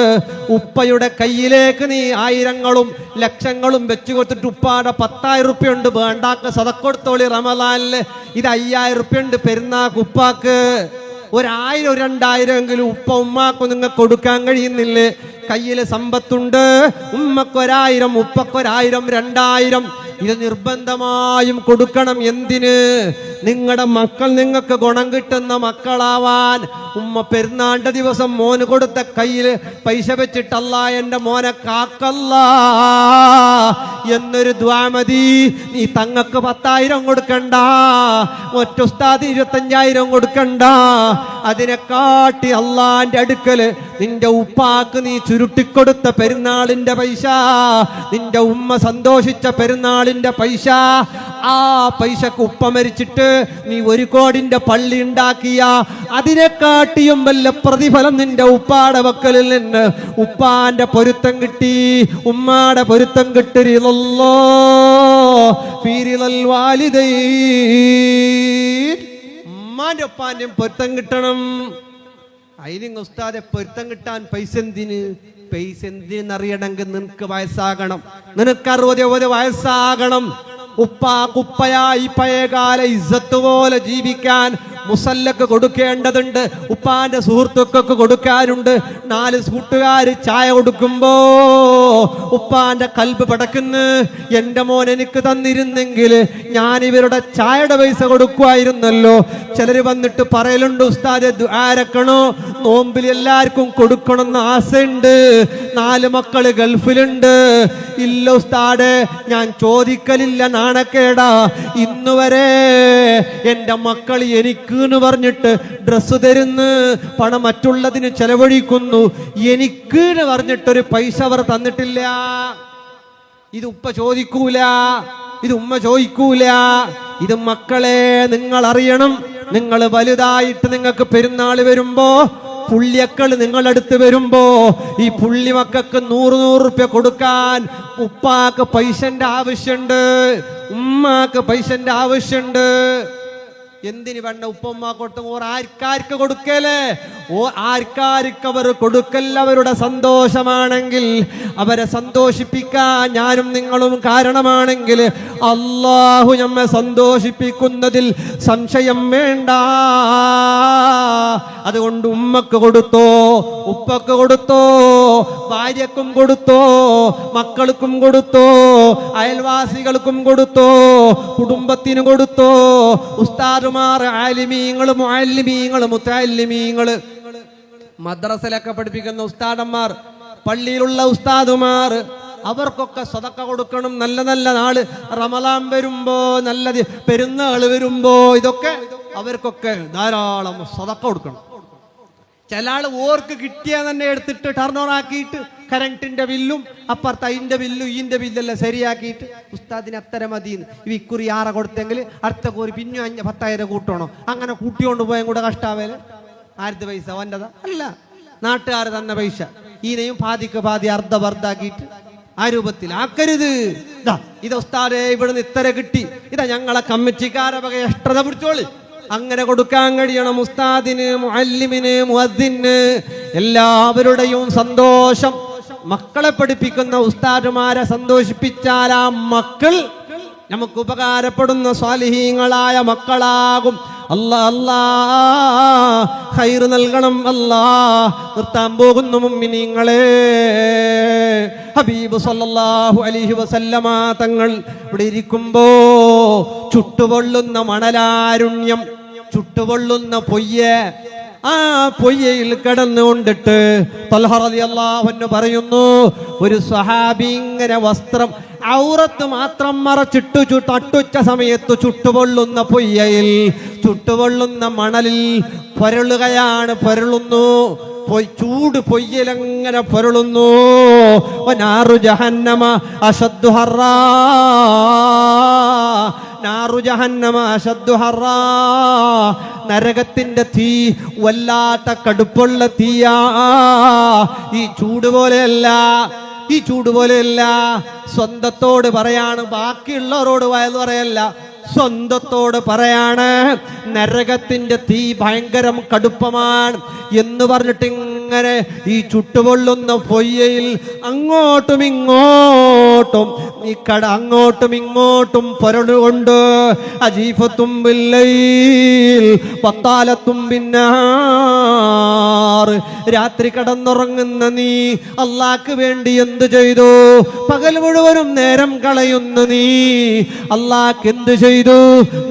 ഉപ്പയുടെ കയ്യിലേക്ക് നീ ആയിരങ്ങളും ലക്ഷങ്ങളും വെച്ചു കൊടുത്തിട്ട് ഉപ്പാടെ 10,000 ഉറുപ്പ്യ ഉണ്ട് വേണ്ടാക്ക് സദക്കൊടുത്തോളി റമദാനില് ഇത് 5,000 ഉറുപ്പ്യ ഉണ്ട് പെരുന്നാക്ക് ഉപ്പാക്ക് 1,000 2,000 എങ്കിലും ഉപ്പ ഉമ്മാക്ക് നിങ്ങൾക്ക് കൊടുക്കാൻ കഴിയുന്നില്ലേ കയ്യില് സമ്പത്തുണ്ട് ഉമ്മക്ക് 1,000 ഉപ്പക്ക് 1,000 2,000 ഇത് നിർബന്ധമായും കൊടുക്കണം എന്തിന് നിങ്ങളുടെ മക്കൾ നിങ്ങൾക്ക് ഗുണം കിട്ടുന്ന മക്കളാവാൻ ഉമ്മ പെരുന്നാളിന്റെ ദിവസം മോന് കൊടുത്ത കയ്യിൽ പൈസ വെച്ചിട്ടല്ല എൻ്റെ മോനെ കാക്കല്ല എന്നൊരു ദ്വാമതി നീ തങ്ങൾക്ക് 10,000 കൊടുക്കണ്ട ഒറ്റ ഉസ്താദ് 25,000 കൊടുക്കണ്ട അതിനെക്കാട്ടി അള്ളാന്റെ അടുക്കല് നിന്റെ ഉപ്പാക്ക് നീ ചുരുട്ടിക്കൊടുത്ത പെരുന്നാളിന്റെ പൈസ നിന്റെ ഉമ്മ സന്തോഷിച്ച പെരുന്നാളിന്റെ പൈസ ആ പൈസക്ക് ഉപ്പ മരിച്ചിട്ട് നീ 1 കോടിന്റെ പള്ളി ഉണ്ടാക്കിയ അതിനെക്കാട്ടിയും വല്ല പ്രതിഫലം നിന്റെ ഉപ്പാടെ വക്കലിൽ നിന്ന് ഉപ്പാന്റെ പൊരുത്തം കിട്ടി ഉമ്മാടെ പൊരുത്തം കിട്ടിരില്ലോ ഉമ്മാന്റെ ഉപ്പാന്റെയും പൊരുത്തം കിട്ടണം അതിന് ഉസ്താദെ പൊരുത്തം കിട്ടാൻ പൈസ എന്തിനറിയണമെങ്കിൽ നിനക്ക് വയസ്സാകണം നിനക്ക് 60 വയസ്സാകണം ഉപ്പാക്കുപ്പയായി പഴയകാല ഇസ്സത്ത് പോലെ ജീവിക്കാൻ മുസല്ലക്ക് കൊടുക്കേണ്ടതുണ്ട് ഉപ്പാന്റെ സുഹൃത്തുക്കൾക്ക് കൊടുക്കാനുണ്ട് 4 കൂട്ടുകാര് ചായ കൊടുക്കുമ്പോ ഉപ്പാന്റെ കൽബ് പടക്കുന്നു എൻ്റെ മോൻ എനിക്ക് തന്നിരുന്നെങ്കിൽ ഞാൻ ഇവരുടെ ചായയുടെ പൈസ കൊടുക്കുമായിരുന്നല്ലോ ചിലര് വന്നിട്ട് പറയലുണ്ട് ഉസ്താദെ ദുആരക്കണോ നോമ്പിൽ എല്ലാവർക്കും കൊടുക്കണമെന്ന് ആശയുണ്ട് 4 മക്കള് ഗൾഫിലുണ്ട് ഇല്ല ഉസ്താദെ ഞാൻ ചോദിക്കലില്ല നാണക്കേടാ ഇന്നുവരെ എൻ്റെ മക്കൾ എനിക്ക് എന്ന് പറഞ്ഞിട്ട് ഡ്രസ്സ് തരുന്നു പണം മറ്റുള്ളതിന് ചെലവഴിക്കുന്നു എനിക്ക് എന്ന് പറഞ്ഞിട്ടൊരു പൈസ അവർ തന്നിട്ടില്ല ഇത് ഉപ്പ ചോദിക്കൂല ഇത് ഉമ്മ ചോദിക്കൂല ഇത് മക്കളെ നിങ്ങൾ അറിയണം നിങ്ങൾ വലുതായിട്ട് നിങ്ങൾക്ക് പെരുന്നാൾ വരുമ്പോ പുള്ളിയക്കൾ നിങ്ങളടുത്ത് വരുമ്പോ ഈ പുള്ളി മക്കൾക്ക് 100 ഉറുപ്പ്യ കൊടുക്കാൻ ഉപ്പാക്ക് പൈസന്റെ ആവശ്യമുണ്ട് ഉമ്മാക്ക് പൈസന്റെ ആവശ്യമുണ്ട് എന്തിന് വേണ്ട ഉപ്പമ്മ കൊടുത്ത ആർക്കാർക്ക് കൊടുക്കലേ ആർക്കാർക്ക് അവർ കൊടുക്കൽ അവരുടെ സന്തോഷമാണെങ്കിൽ അവരെ സന്തോഷിപ്പിക്കാൻ ഞാനും നിങ്ങളും കാരണമാണെങ്കിൽ അല്ലാഹു നമ്മെ സന്തോഷിപ്പിക്കുന്നതിൽ സംശയം വേണ്ട അതുകൊണ്ട് ഉമ്മക്ക് കൊടുത്തോ ഉപ്പക്ക് കൊടുത്തോ ഭാര്യക്കും കൊടുത്തോ മക്കൾക്കും കൊടുത്തോ അയൽവാസികൾക്കും കൊടുത്തോ കുടുംബത്തിന് കൊടുത്തോ ഉസ്താദുമാർ ആലിമീങ്ങള് മുഅല്ലിമീങ്ങള് മുതഅല്ലിമീങ്ങള് മദ്രസയിലൊക്കെ പഠിപ്പിക്കുന്ന ഉസ്താദന്മാർ പള്ളിയിലുള്ള ഉസ്താദുമാർ അവർക്കൊക്കെ സദക്ക കൊടുക്കണം നല്ല നല്ല നാള് റമളാൻ വരുമ്പോ നല്ല പെരുന്നാൾ വരുമ്പോ ഇതൊക്കെ അവർക്കൊക്കെ ധാരാളം സദക്ക കൊടുക്കണം ചില ആള് ഓർക്ക് കിട്ടിയാൽ തന്നെ എടുത്തിട്ട് ടർണോർ ആക്കിയിട്ട് കറണ്ടിന്റെ ബില്ലും അപ്പുറത്ത് അതിന്റെ ബില്ലും ഈന്റെ ബില്ലെല്ലാം ശരിയാക്കിയിട്ട് ഉസ്താദിന് അത്ര മതിന്ന് ഇക്കുറി 6 കൊടുത്തെങ്കിൽ അടുത്ത കോരി പിന്നെ 10,000 കൂട്ടണോ അങ്ങനെ കൂട്ടിക്കൊണ്ട് പോയാൽ കൂടെ കഷ്ടാവേല ആരുടെ പൈസ വന്നതാ അല്ല നാട്ടുകാർ തന്ന പൈസ ഈനെയും പാതിക്ക് പാതി അർദ്ധവർദ്ധാക്കിയിട്ട് ആ രൂപത്തിൽ ആക്കരുത്. ഇത് ഉസ്താദേ ഇവിടുന്ന് ഇത്ര കിട്ടി, ഇതാ ഞങ്ങളെ കമ്മിറ്റിക്കാരെ വക എക്സ്ട്രാ പിടിച്ചോളി. അങ്ങനെ കൊടുക്കാൻ കഴിയണം ഉസ്താദിന്, മുഅല്ലിമിന്, മുഅദ്ദിന്, എല്ലാവരുടെയും സന്തോഷം. മക്കളെ പഠിപ്പിക്കുന്ന ഉസ്താദുമാരെ സന്തോഷിപ്പിച്ചാൽ ആ മക്കൾ നമുക്ക് ഉപകാരപ്പെടുന്ന സ്വാലിഹീങ്ങളായ മക്കളാകും. അല്ലാ ഖൈർ നൽകണം അല്ലാ. നിർത്താൻ പോകുന്നു മുഅ്മിനീങ്ങളെ. ഹബീബ് സല്ലല്ലാഹു അലൈഹി വസല്ലമ തങ്ങൾ ഇവിടെ ഇരിക്കുമ്പോ ചുട്ടുപൊള്ളുന്ന മണലാരുണ്യം, ചുട്ടുപൊള്ളുന്ന പൊയ്യ, ആ പൊയ്യയിൽ കിടന്നുകൊണ്ടിട്ട് തൽഹ റളിയല്ലാഹു അൻഹു പറയുന്നു, ഒരു സ്വഹാബി ഇങ്ങനെ വസ്ത്രം ഔറത്ത് മാത്രം മറച്ചിട്ടു തട്ടുച്ച സമയത്ത് ചുട്ടുപൊള്ളുന്ന പൊയ്യയിൽ, ചുട്ടുപൊള്ളുന്ന മണലിൽ പൊരളുകയാണ്, പൊരളുന്നു. ചൂട് പൊയ്യലങ്ങനെ പൊരളുന്നു. നാറു ജഹന്നമ അശദ്ദു ഹറാ, നാറു ജഹന്നമ അശദ്ദു ഹറാ, നരകത്തിന്റെ തീ വല്ലാത്ത കടുപ്പുള്ള തീയാ. ഈ ചൂട് പോലെയല്ല, ഈ ചൂട് പോലെയല്ല. സ്വന്തത്തോട് പറയാണ്, ബാക്കിയുള്ളവരോട് വയത് പറയല്ല, സ്വന്തത്തോട് പറയാണ്, നരകത്തിന്റെ തീ ഭയങ്കരം കടുപ്പമാണ് എന്ന് പറഞ്ഞിട്ട് ഇങ്ങനെ ഈ ചുട്ടുപൊള്ളുന്ന പൊയ്യയിൽ അങ്ങോട്ടും ഇങ്ങോട്ടും ഈ അങ്ങോട്ടും ഇങ്ങോട്ടും പൊരളുകൊണ്ട് അജീഫത്തും ബില്ലൈൽ വത്താലത്തും ബിന്നാർ, രാത്രി കടന്നുറങ്ങുന്ന നീ അള്ളാഹ്ക്ക് വേണ്ടി എന്ത് ചെയ്തു? പകൽ മുഴുവനും നേരം കളയുന്ന നീ അള്ളാഹ്ക്ക് എന്ത് ചെയ്തു?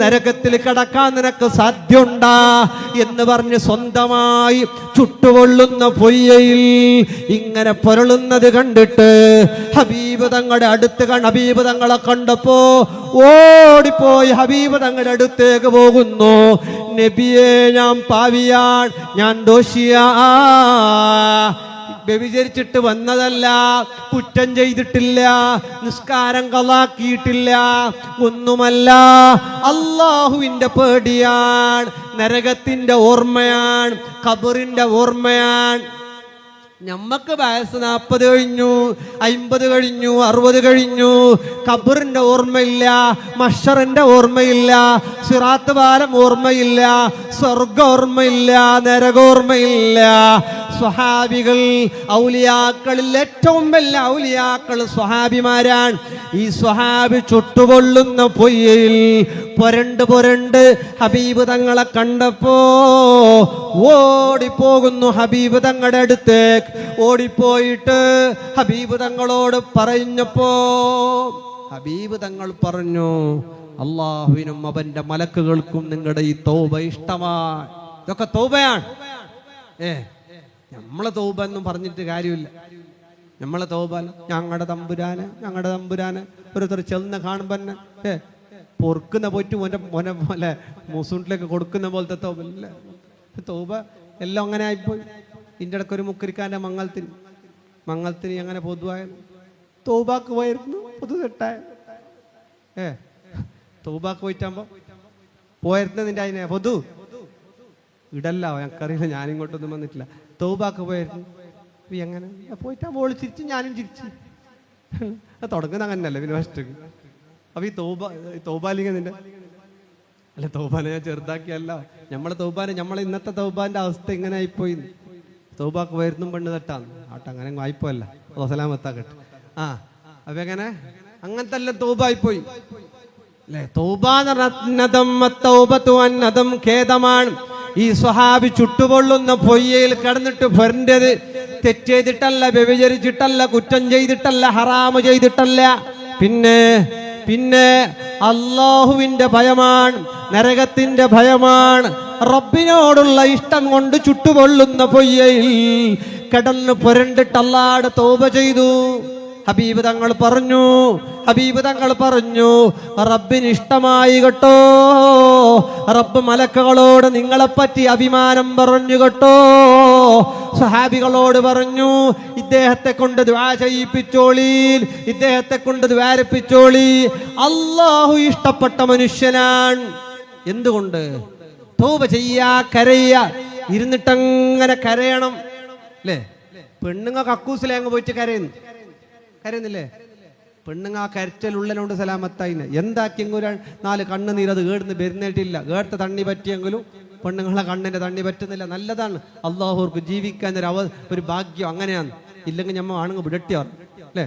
നരകത്തിൽ കടക്കാൻ നിനക്ക് സാധ്യമുണ്ടാ എന്ന് പറഞ്ഞ് സ്വന്തമായി ചുട്ടുപൊള്ളുന്ന പൊയ്യയിൽ ഇങ്ങനെ പൊരളുന്നത് കണ്ടിട്ട് ഹബീബ് തങ്ങളുടെ അടുത്ത് ഹബീബ് തങ്ങളെ കണ്ടപ്പോ ഓടിപ്പോയി ഹബീബ് തങ്ങളുടെ അടുത്തേക്ക് പോകുന്നു. നബിയെ, ഞാൻ പാവിയാൻ, ഞാൻ ദോഷിയാ, വ്യഭിചരിച്ചിട്ട് വന്നതല്ല, കുറ്റം ചെയ്തിട്ടില്ല, നിസ്കാരം കളാക്കിയിട്ടില്ല, ഒന്നുമല്ല. അള്ളാഹുവിന്റെ പേടിയാണ്, നരകത്തിന്റെ ഓർമ്മയാണ്, ഖബറിന്റെ ഓർമ്മയാണ്. ഞമ്മക്ക് വയസ്സ് 40 കഴിഞ്ഞു, 50 കഴിഞ്ഞു, 60 കഴിഞ്ഞു, ഖബറിന്റെ ഓർമ്മയില്ല, മഹ്ശറിന്റെ ഓർമ്മയില്ല, സിറാത്ത് പാലം ഓർമ്മയില്ല, സ്വർഗ ഓർമ്മയില്ല, നരകോർമ്മയില്ല. സ്വഹാബികൾ, ഔലിയാക്കളിൽ ഏറ്റവും വലിയ ഔലിയാക്കൾ സ്വഹാബിമാരാണ്. ഈ സ്വഹാബി ചുട്ടുപൊള്ളുന്ന പൊയ്യയിൽ പൊരണ്ട് ഹബീബ് തങ്ങളെ കണ്ടപ്പോ ഓടിപ്പോകുന്നു ഹബീബ് തങ്ങളുടെ അടുത്തേക്ക്. ഓടിപ്പോയിട്ട് ഹബീബ് തങ്ങളോട് പറഞ്ഞപ്പോ ഹബീബ് തങ്ങൾ പറഞ്ഞു, അള്ളാഹുവിനും അവന്റെ മലക്കുകൾക്കും നിങ്ങളുടെ ഈ തൗബ ഇഷ്ടമാണ്. ഇതൊക്കെ തൗബയാണ്. നമ്മളെ തൗബ എന്നും പറഞ്ഞിട്ട് കാര്യമില്ല. നമ്മളെ തൗബ ഞങ്ങളുടെ തമ്പുരാന് ഓരോരുത്തർ ചെന്ന് കാണുമ്പോ തന്നെ പൊറുക്കുന്ന പോയിട്ട് മോനെ പോലെ മൂസൂട്ടിലേക്ക് കൊടുക്കുന്ന പോലത്തെ തൗബ ഇല്ല. തൗബ എല്ലാം അങ്ങനെ ആയിപ്പോയി. ഇതിൻ്റെ ഇടയ്ക്ക് ഒരു മുക്കരിക്കാൻ്റെ മംഗളത്തിന് അങ്ങനെ പൊതുവായ തൗബാക്ക് പോയിരുന്നു. പൊതു തെട്ടായ തൗബാക്ക് പോയിരുന്ന നിന്റെ അതിനെ പൊതു ഇടല്ല, ഞങ്ങൾക്കറിയില്ല, ഞാനിങ്ങോട്ടൊന്നും വന്നിട്ടില്ല. തൗബാക്ക് പോയിരുന്നു. എങ്ങനെ പോയിട്ടാ മോള് ചിരിച്ചു, ഞാനും ചിരിച്ചു. തുടങ്ങുന്ന അങ്ങനെയല്ല പിന്നെ ഫസ്റ്റ്. അപ്പൊ ഈ തൗബാലിങ്ങ നിന്റെ അല്ല, തൗബാനെ ഞാൻ ചെറുതാക്കിയല്ല. നമ്മളെ ഇന്നത്തെ തൗബാന്റെ അവസ്ഥ ഇങ്ങനെ ആയിപ്പോയി. തൗബാക്ക് വരുന്നും പെണ്ണ് തട്ടാന്ന് ആട്ടെ, അങ്ങനെ വായ്പല്ല വസലാമത്താക്കട്ടെ. അപ്പൊ എങ്ങനെ അങ്ങനത്തെ എല്ലാം തൗബായിപ്പോയി അല്ലെ. തൗബാന്നതം ഖേദമാണ്. ഈ സ്വഹാബി ചുട്ടുപൊള്ളുന്ന പൊയ്യയിൽ കിടന്നിട്ട് പൊരണ്ടത് തെറ്റ് ചെയ്തിട്ടല്ല, വ്യഭിചരിച്ചിട്ടല്ല, കുറ്റം ചെയ്തിട്ടല്ല, ഹറാമ് ചെയ്തിട്ടല്ല. പിന്നെ അള്ളാഹുവിന്റെ ഭയമാണ്, നരകത്തിന്റെ ഭയമാണ്. റബ്ബിനോടുള്ള ഇഷ്ടം കൊണ്ട് ചുട്ടുപൊള്ളുന്ന പൊയ്യയിൽ കിടന്ന് പൊരണ്ടിട്ട് അല്ലാഹുവോട് തൗബ ചെയ്തു. ഹബീബ് തങ്ങൾ പറഞ്ഞു റബ്ബിന് ഇഷ്ടമായി കേട്ടോ. റബ്ബ് മലക്കുകളോട് നിങ്ങളെപ്പറ്റി അഭിമാനം പറഞ്ഞു കേട്ടോ. സഹാബികളോട് പറഞ്ഞു, ഇദ്ദേഹത്തെ കൊണ്ട് ദുആ ചെയ്യിപ്പിച്ചോളി, ഇദ്ദേഹത്തെ കൊണ്ട് ദ്വാരപ്പിച്ചോളി. അല്ലാഹു ഇഷ്ടപ്പെട്ട മനുഷ്യനാണ്. എന്തുകൊണ്ട്? തൗബ ചെയ്യാ, കരയ്യ, ഇരുന്നിട്ടങ്ങനെ കരയണം അല്ലേ. പെണ്ണുങ്ങ കക്കൂസിലേങ്ങ് പോയിട്ട് കരയുന്നില്ലേ? പെണ്ണുങ്ങ ആ കരച്ചലുള്ളനോണ്ട് സലാമത്തായിന്. എന്താക്കിയെങ്കിലും 4 കണ്ണുനീർ അത് കേടുന്ന് വരുന്നിട്ടില്ല. കേട്ട തണ്ണി പറ്റിയെങ്കിലും പെണ്ണുങ്ങളെ കണ്ണിന്റെ തണ്ണി പറ്റുന്നില്ല. നല്ലതാണ്, അള്ളാഹുർക്ക് ജീവിക്കാൻ ഒരു ഭാഗ്യം. അങ്ങനെയാണ്. ഇല്ലെങ്കിൽ ഞമ്മ ആണുങ്ങൾ വിടട്ടിയാർ അല്ലേ?